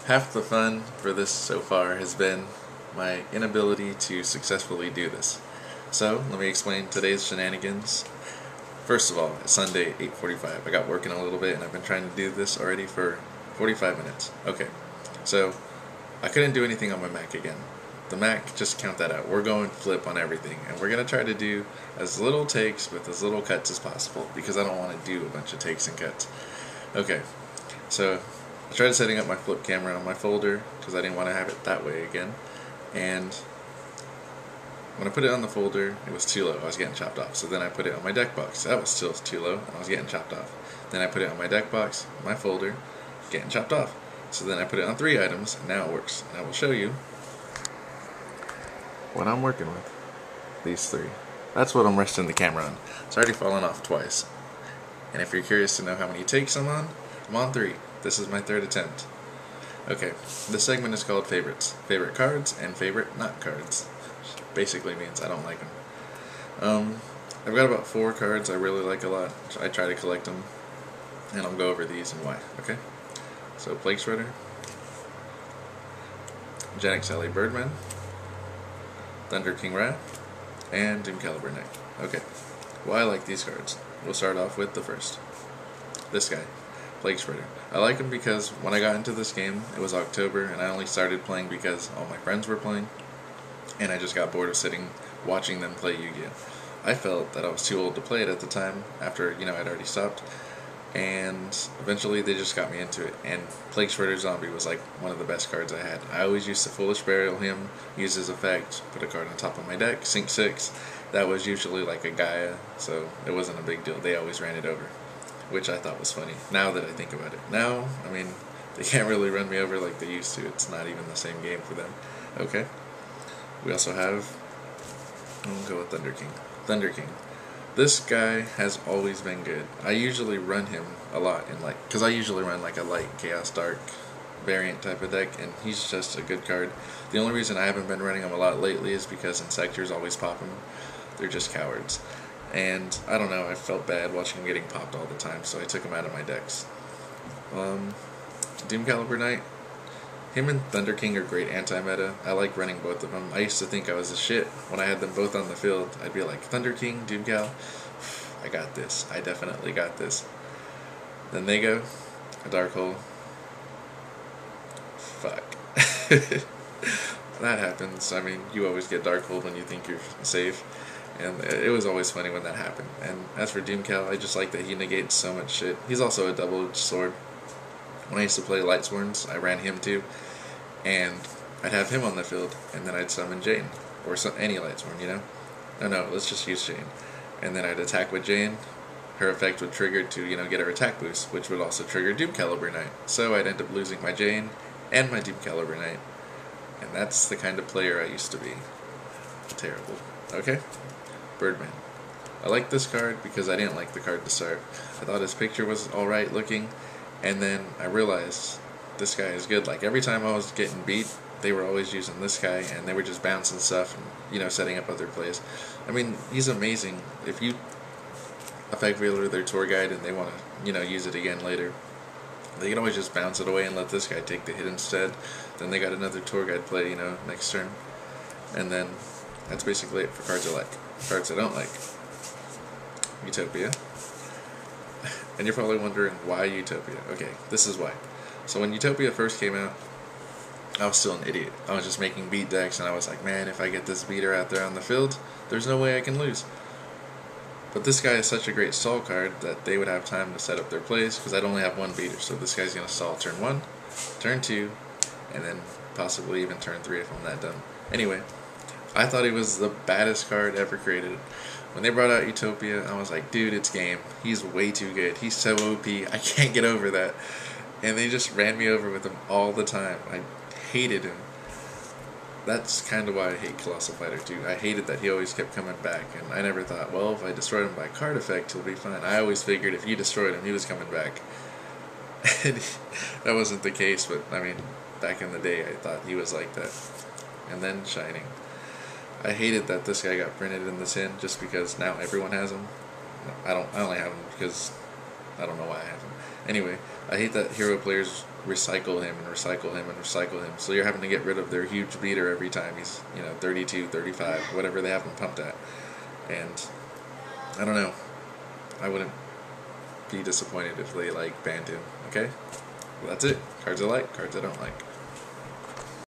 Half the fun for this so far has been my inability to successfully do this. So, let me explain today's shenanigans. First of all, it's Sunday, 8:45. I got working a little bit and I've been trying to do this already for 45 minutes. Okay, so I couldn't do anything on my Mac again. The Mac, just count that out. We're going flip on everything, and we're going to try to do as little takes with as little cuts as possible because I don't want to do a bunch of takes and cuts. Okay, so I tried setting up my flip camera on my folder because I didn't want to have it that way again, and when I put it on the folder, it was too low. I was getting chopped off. So then I put it on my deck box. That was still too low. I was getting chopped off. Then I put it on my deck box, my folder, getting chopped off. So then I put it on 3 items, and now it works. And I will show you what I'm working with. These 3. That's what I'm resting the camera on. It's already fallen off twice. And if you're curious to know how many takes I'm on 3. This is my 3rd attempt. Okay, this segment is called Favorites. Favorite cards and favorite not cards. Basically means I don't like them. I've got about 4 cards I really like a lot. I try to collect them, and I'll go over these and why. Okay, so Plague Shredder, Gen XLA Birdman, Thunder King Rat, and Doom Caliber Knight. Okay, why I like these cards. We'll start off with the first. This guy, Plague Shredder. I like him because when I got into this game, it was October, and I only started playing because all my friends were playing. And I just got bored of sitting watching them play Yu-Gi-Oh! I felt that I was too old to play it at the time after, I'd already stopped, and eventually they just got me into it, and Plague Shredder Zombie was like one of the best cards I had. I always used to Foolish Burial him, use his effect, put a card on top of my deck, sink 6. That was usually like a Gaia, so it wasn't a big deal. They always ran it over, which I thought was funny, now that I think about it. Now, they can't really run me over like they used to. It's not even the same game for them. Okay. We also have, we'll go with Thunder King. Thunder King. This guy has always been good. I usually run him a lot in because I usually run like a light Chaos Dark variant type of deck, and he's just a good card. The only reason I haven't been running him a lot lately is because Insectors always pop him. They're just cowards. And I don't know, I felt bad watching him getting popped all the time, so I took him out of my decks. Doom Caliber Knight. Him and Thunder King are great anti-meta. I like running both of them. I used to think I was a shit when I had them both on the field. I'd be like, Thunder King, Doom Cal, I got this. I definitely got this. Then they go, a Dark Hole. Fuck. That happens. You always get Dark Hole when you think you're safe. And it was always funny when that happened. And as for Doom Cal, I just like that he negates so much shit. He's also a double-edged sword. When I used to play Lightsworns, I ran him too, and I'd have him on the field, and then I'd summon Jane, or any Lightsworn, No, let's just use Jane. And then I'd attack with Jane. Her effect would trigger to, get her attack boost, which would also trigger Doom Caliber Knight. So I'd end up losing my Jane and my Doom Caliber Knight, and that's the kind of player I used to be. Terrible. Okay? Birdman. I like this card because I didn't like the card to start. I thought his picture was alright looking, and then I realized this guy is good. Like, every time I was getting beat, they were always using this guy, and they were just bouncing stuff and, setting up other plays. He's amazing. If you effect Wheeler their tour guide and they want to, use it again later, they can always just bounce it away and let this guy take the hit instead. Then they got another tour guide play, next turn. And then that's basically it for cards I like. Cards I don't like. Utopia. And you're probably wondering, why Utopia? Okay, this is why. So when Utopia first came out, I was still an idiot. I was just making beat decks, and I was like, man, if I get this beater out there on the field, there's no way I can lose. But this guy is such a great stall card that they would have time to set up their plays, because I'd only have 1 beater, so this guy's going to stall turn 1, turn 2, and then possibly even turn 3 if I'm that dumb. Anyway, I thought he was the baddest card ever created. When they brought out Utopia, I was like, dude, it's game. He's way too good. He's so OP. I can't get over that. And they just ran me over with him all the time. I hated him. That's kind of why I hate Colossal Fighter 2. I hated that he always kept coming back, and I never thought, well, if I destroyed him by card effect, he'll be fine. I always figured if you destroyed him, he was coming back. And that wasn't the case, but, back in the day, I thought he was like that. And then Shining. I hated that this guy got printed in the tin just because now everyone has him. I only have him because I don't know why I have him. Anyway, I hate that hero players recycle him and recycle him and recycle him. So you're having to get rid of their huge beater every time he's, 32, 35, whatever they have him pumped at. And I don't know. I wouldn't be disappointed if they banned him. Okay? Well, that's it. Cards I like, cards I don't like.